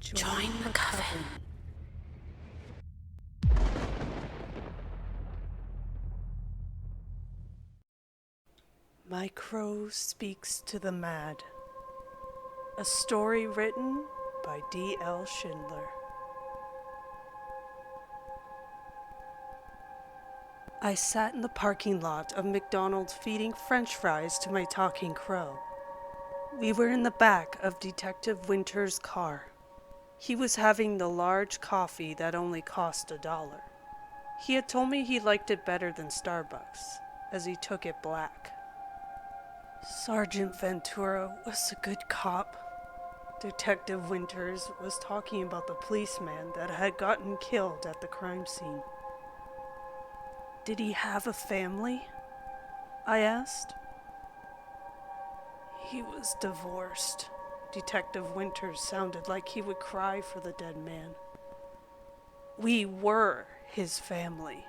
Join the coven. My Crow Speaks to the Mad. A story written by D.L Schindler. I sat in the parking lot of McDonald's feeding French fries to my talking crow. We were in the back of Detective Winter's car. He was having the large coffee that only cost $1. He had told me he liked it better than Starbucks, as he took it black. Sergeant Ventura was a good cop. Detective Winters was talking about the policeman that had gotten killed at the crime scene. Did he have a family? I asked. He was divorced. Detective Winters sounded like he would cry for the dead man. We were his family.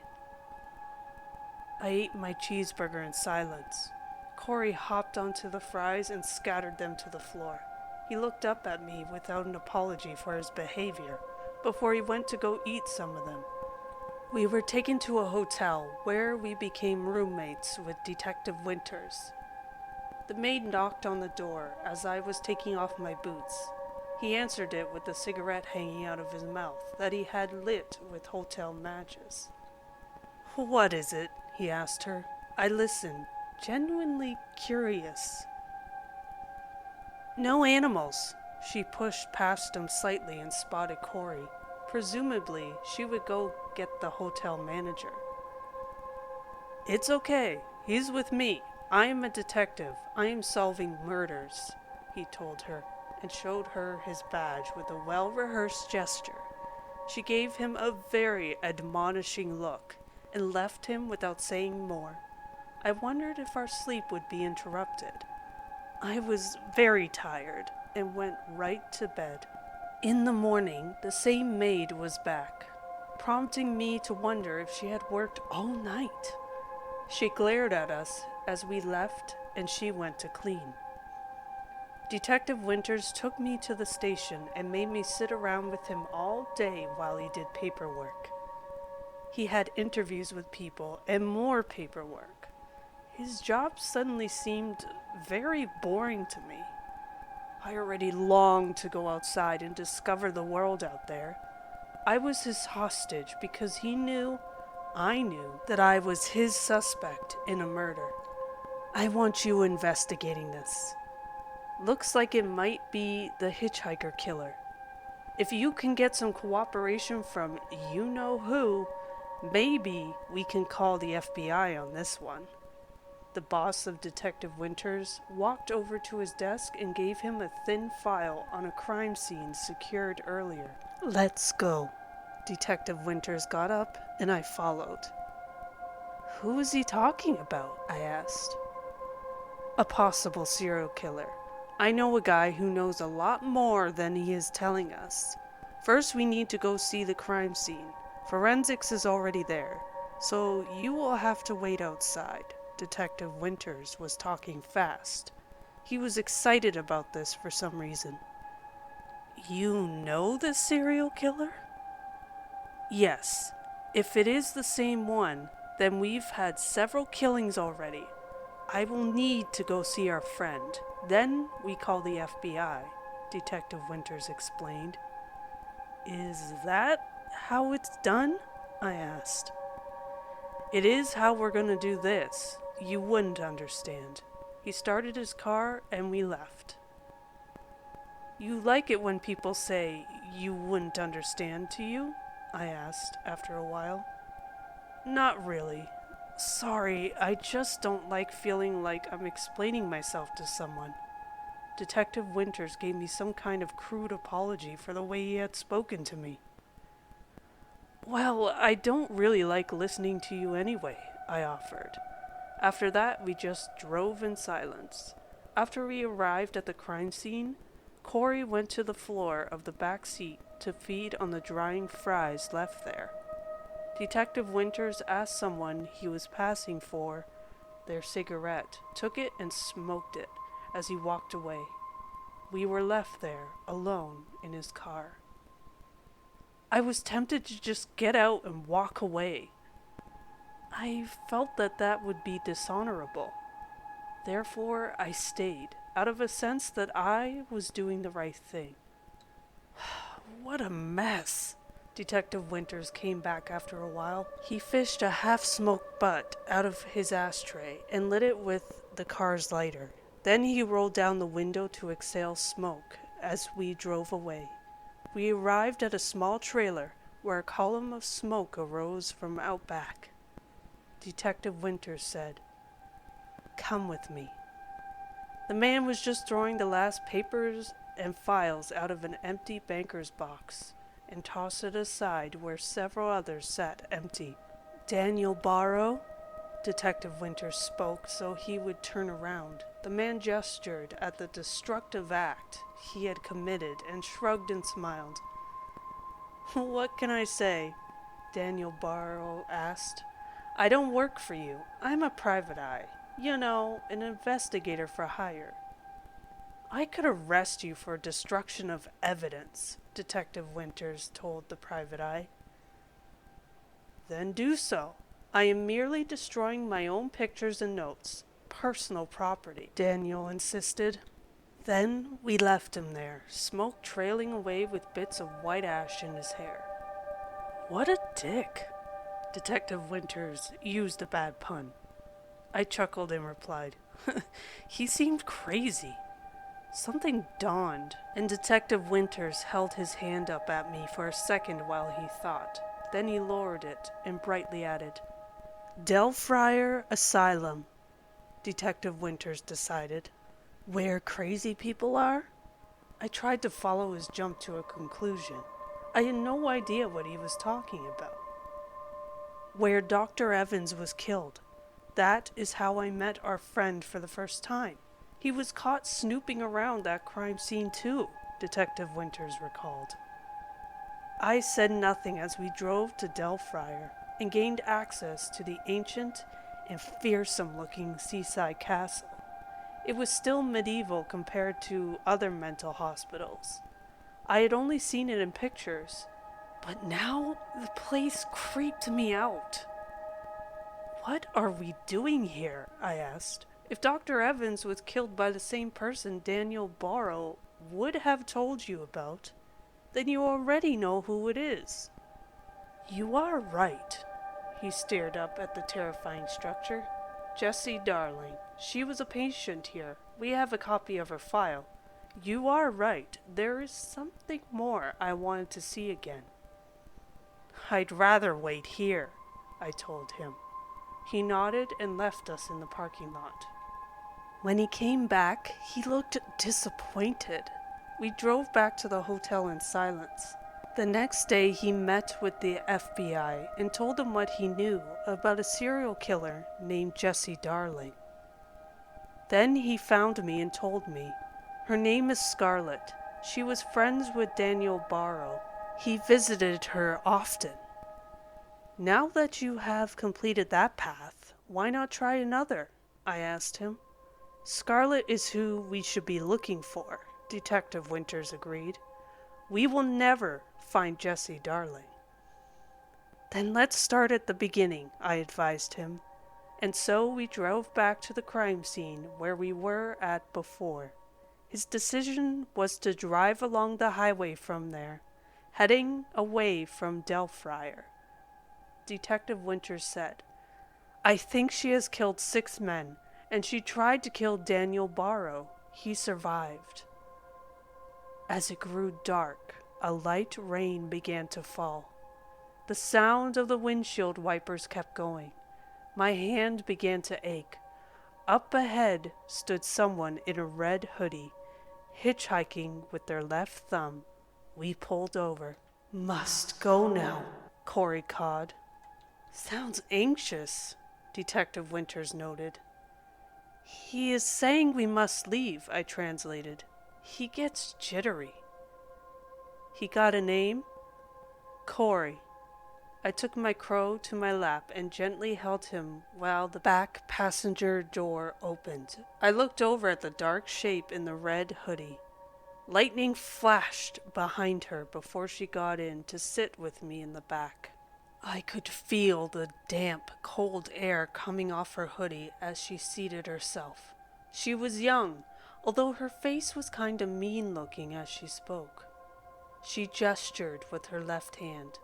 I ate my cheeseburger in silence. Corey hopped onto the fries and scattered them to the floor. He looked up at me without an apology for his behavior before he went to go eat some of them. We were taken to a hotel where we became roommates with Detective Winters. The maid knocked on the door as I was taking off my boots. He answered it with a cigarette hanging out of his mouth that he had lit with hotel matches. "What is it?" he asked her. I listened, genuinely curious. "No animals." She pushed past him slightly and spotted Corey. Presumably, she would go get the hotel manager. "It's okay. He's with me. I am a detective. I am solving murders," he told her, and showed her his badge with a well-rehearsed gesture. She gave him a very admonishing look and left him without saying more. I wondered if our sleep would be interrupted. I was very tired and went right to bed. In the morning, the same maid was back, prompting me to wonder if she had worked all night. She glared at us as we left, and she went to clean. Detective Winters took me to the station and made me sit around with him all day while he did paperwork. He had interviews with people and more paperwork. His job suddenly seemed very boring to me. I already longed to go outside and discover the world out there. I was his hostage because he knew, I knew, that I was his suspect in a murder. "I want you investigating this. Looks like it might be the hitchhiker killer. If you can get some cooperation from you-know-who, maybe we can call the FBI on this one." The boss of Detective Winters walked over to his desk and gave him a thin file on a crime scene secured earlier. "Let's go." Detective Winters got up, and I followed. "Who is he talking about?" I asked. "A possible serial killer. I know a guy who knows a lot more than he is telling us. First, we need to go see the crime scene. Forensics is already there, so you will have to wait outside." Detective Winters was talking fast. He was excited about this for some reason. "You know this serial killer?" "Yes. If it is the same one, then we've had several killings already. I will need to go see our friend. Then we call the FBI," Detective Winters explained. "Is that how it's done?" I asked. "It is how we're going to do this. You wouldn't understand." He started his car and we left. "You like it when people say, 'you wouldn't understand' to you?" I asked after a while. "Not really. Sorry, I just don't like feeling like I'm explaining myself to someone." Detective Winters gave me some kind of crude apology for the way he had spoken to me. "Well, I don't really like listening to you anyway," I offered. After that, we just drove in silence. After we arrived at the crime scene, Corey went to the floor of the back seat to feed on the drying fries left there. Detective Winters asked someone he was passing for their cigarette, took it and smoked it as he walked away. We were left there, alone in his car. I was tempted to just get out and walk away. I felt that that would be dishonorable. Therefore, I stayed, out of a sense that I was doing the right thing. What a mess! Detective Winters came back after a while. He fished a half-smoked butt out of his ashtray and lit it with the car's lighter. Then he rolled down the window to exhale smoke as we drove away. We arrived at a small trailer where a column of smoke arose from out back. Detective Winters said, "Come with me." The man was just throwing the last papers and files out of an empty banker's box and tossed it aside where several others sat empty. "Daniel Barrow?" Detective Winters spoke so he would turn around. The man gestured at the destructive act he had committed and shrugged and smiled. "What can I say?" Daniel Barrow asked. "I don't work for you. I'm a private eye. You know, an investigator for hire." "I could arrest you for destruction of evidence," Detective Winters told the private eye. "Then do so. I am merely destroying my own pictures and notes. Personal property," Daniel insisted. Then we left him there, smoke trailing away with bits of white ash in his hair. "What a dick." Detective Winters used a bad pun. I chuckled and replied, "He seemed crazy." Something dawned, and Detective Winters held his hand up at me for a second while he thought. Then he lowered it and brightly added, "Delfriar Asylum," Detective Winters decided. "Where crazy people are?" I tried to follow his jump to a conclusion. I had no idea what he was talking about. "Where Dr. Evans was killed. That is how I met our friend for the first time. He was caught snooping around that crime scene too," Detective Winters recalled. I said nothing as we drove to Delfriar and gained access to the ancient and fearsome-looking seaside castle. It was still medieval compared to other mental hospitals. I had only seen it in pictures, but now the place creeped me out. "What are we doing here?" I asked. "If Dr. Evans was killed by the same person Daniel Barrow would have told you about, then you already know who it is." "You are right." He stared up at the terrifying structure. "Jessie Darling. She was a patient here. We have a copy of her file. You are right. There is something more I wanted to see again." "I'd rather wait here," I told him. He nodded and left us in the parking lot. When he came back, he looked disappointed. We drove back to the hotel in silence. The next day, he met with the FBI and told them what he knew about a serial killer named Jessie Darling. Then he found me and told me, "Her name is Scarlett. She was friends with Daniel Barrow. He visited her often." "Now that you have completed that path, why not try another?" I asked him. "Scarlett is who we should be looking for," Detective Winters agreed. "We will never find Jessie Darling." "Then let's start at the beginning," I advised him. And so we drove back to the crime scene where we were at before. His decision was to drive along the highway from there, heading away from Delfriar. Detective Winters said, "I think she has killed 6 men, and she tried to kill Daniel Barrow. He survived." As it grew dark, a light rain began to fall. The sound of the windshield wipers kept going. My hand began to ache. Up ahead stood someone in a red hoodie, hitchhiking with their left thumb. We pulled over. "Must go now," Corey cawed. "Sounds anxious," Detective Winters noted. "He is saying we must leave," I translated. "He gets jittery." "He got a name?" "Corey." I took my crow to my lap and gently held him while the back passenger door opened. I looked over at the dark shape in the red hoodie. Lightning flashed behind her before she got in to sit with me in the back. I could feel the damp, cold air coming off her hoodie as she seated herself. She was young, although her face was kinda mean-looking as she spoke. She gestured with her left hand,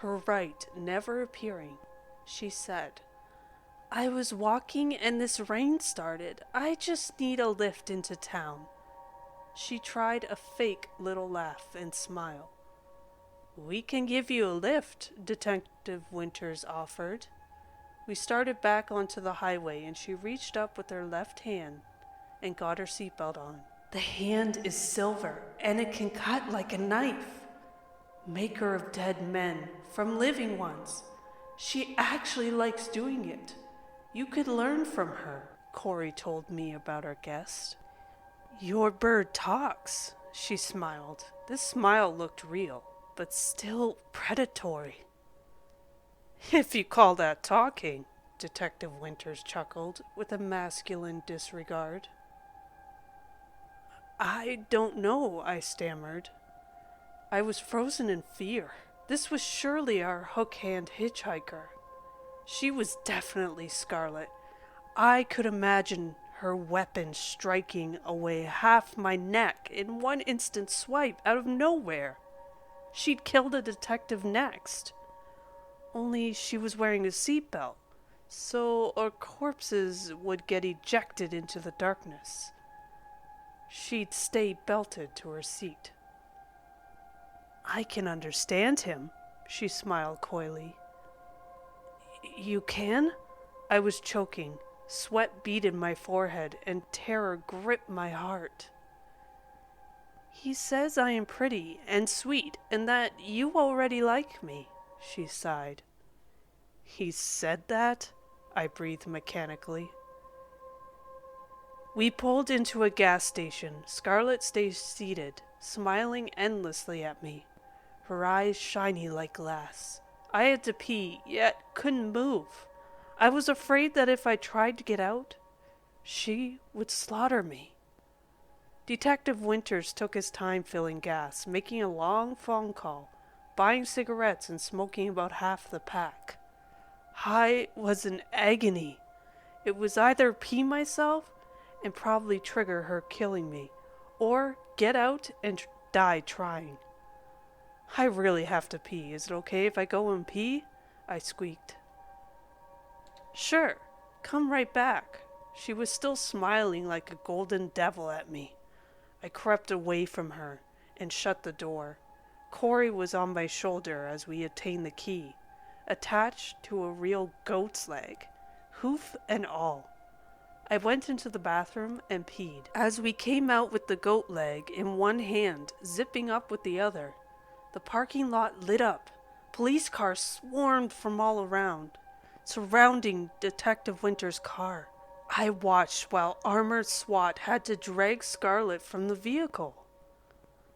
her right never appearing. She said, "I was walking and this rain started. I just need a lift into town." She tried a fake little laugh and smile. "We can give you a lift," Detective Winters offered. We started back onto the highway and she reached up with her left hand and got her seatbelt on. "The hand is silver and it can cut like a knife. Maker of dead men from living ones. She actually likes doing it. You could learn from her," Corey told me about our guest. "Your bird talks," she smiled. This smile looked real, but still predatory. "If you call that talking," Detective Winters chuckled with a masculine disregard. "I don't know," I stammered. I was frozen in fear. This was surely our hook-hand hitchhiker. She was definitely Scarlet. I could imagine her weapon striking away half my neck in one instant swipe out of nowhere. She'd kill the detective next. Only she was wearing a seatbelt, so our corpses would get ejected into the darkness. She'd stay belted to her seat. "I can understand him," she smiled coyly. "You can?" I was choking. Sweat beaded my forehead and terror gripped my heart. "He says I am pretty and sweet and that you already like me," she sighed. "He said that?" I breathed mechanically. We pulled into a gas station. Scarlet stayed seated, smiling endlessly at me, her eyes shiny like glass. I had to pee, yet couldn't move. I was afraid that if I tried to get out, she would slaughter me. Detective Winters took his time filling gas, making a long phone call, buying cigarettes and smoking about half the pack. I was in agony. It was either pee myself and probably trigger her killing me, or get out and die trying. "I really have to pee. Is it okay if I go and pee?" I squeaked. "Sure, come right back." She was still smiling like a golden devil at me. I crept away from her and shut the door. Corey was on my shoulder as we attained the key, attached to a real goat's leg, hoof and all. I went into the bathroom and peed. As we came out with the goat leg in one hand, zipping up with the other, the parking lot lit up. Police cars swarmed from all around, surrounding Detective Winters' car. I watched while armored SWAT had to drag Scarlet from the vehicle.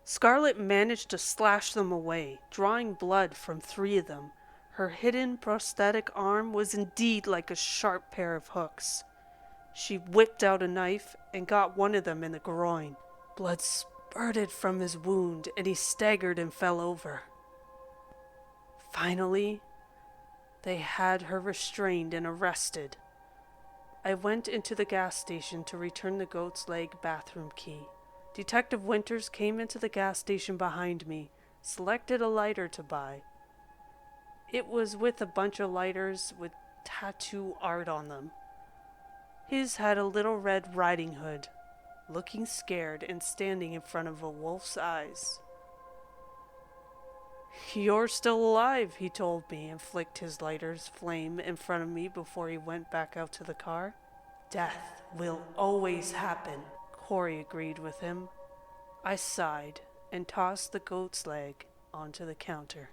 Scarlet managed to slash them away, drawing blood from 3 of them. Her hidden prosthetic arm was indeed like a sharp pair of hooks. She whipped out a knife and got one of them in the groin. Blood spurted from his wound and he staggered and fell over. Finally, they had her restrained and arrested. I went into the gas station to return the goat's leg bathroom key. Detective Winters came into the gas station behind me, selected a lighter to buy. It was with a bunch of lighters with tattoo art on them. His had a little Red Riding Hood, looking scared and standing in front of a wolf's eyes. "You're still alive," he told me, and flicked his lighter's flame in front of me before he went back out to the car. "Death will always happen," Corey agreed with him. I sighed and tossed the goat's leg onto the counter.